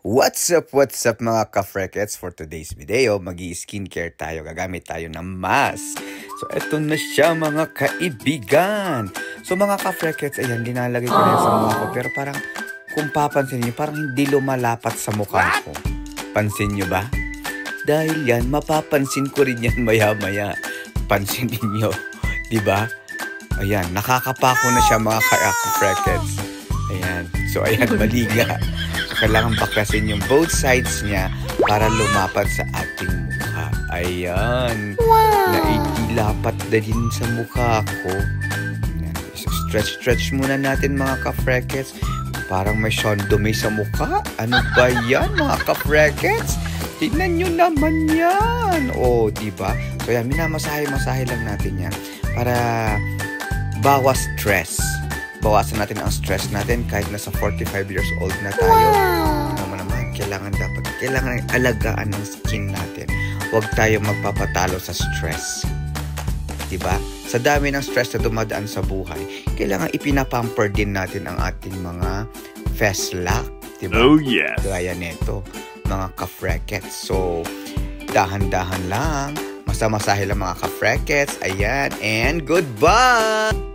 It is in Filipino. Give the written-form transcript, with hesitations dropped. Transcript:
What's up mga ka-freckets? For today's video, magi-skincare tayo. Gagamit tayo ng mask. So, eto na siya mga kaibigan. So, mga ka-freckets, ayan, linalagay ko na sa mukha ko. Pero parang, kung papansin niyo, parang hindi lumalapat sa mukha ko. Pansin niyo ba? Dahil yan, mapapansin ko rin yan maya-maya. Pansin niyo, di ba? Ayan, nakakapako na siya mga ka-freckets. Ayan, so ayan, mali nga. Kailangan baklasin yung both sides niya para lumapat sa ating mukha. Ayan. Wow. Nailapat na din sa mukha ko. Stretch muna natin mga ka-freckets. Parang may shondomay sa mukha. Ano ba yan mga ka-freckets? Tignan nyo naman yan. O, diba? So yan, minamasahe-masahe lang natin yan para bawas stress. Bawasan natin ang stress natin kahit nasa 45 years old na tayo. Ano naman, kailangan alagaan ng skin natin. Huwag tayo magpapatalo sa stress. Diba? Sa dami ng stress na dumadaan sa buhay, kailangan ipinapamper din natin ang ating mga feslock. Diba? Oh yes! Gaya neto, mga ka-freckets. So, dahan-dahan lang. Masamasahe lang mga ka-freckets. Ayan, and goodbye!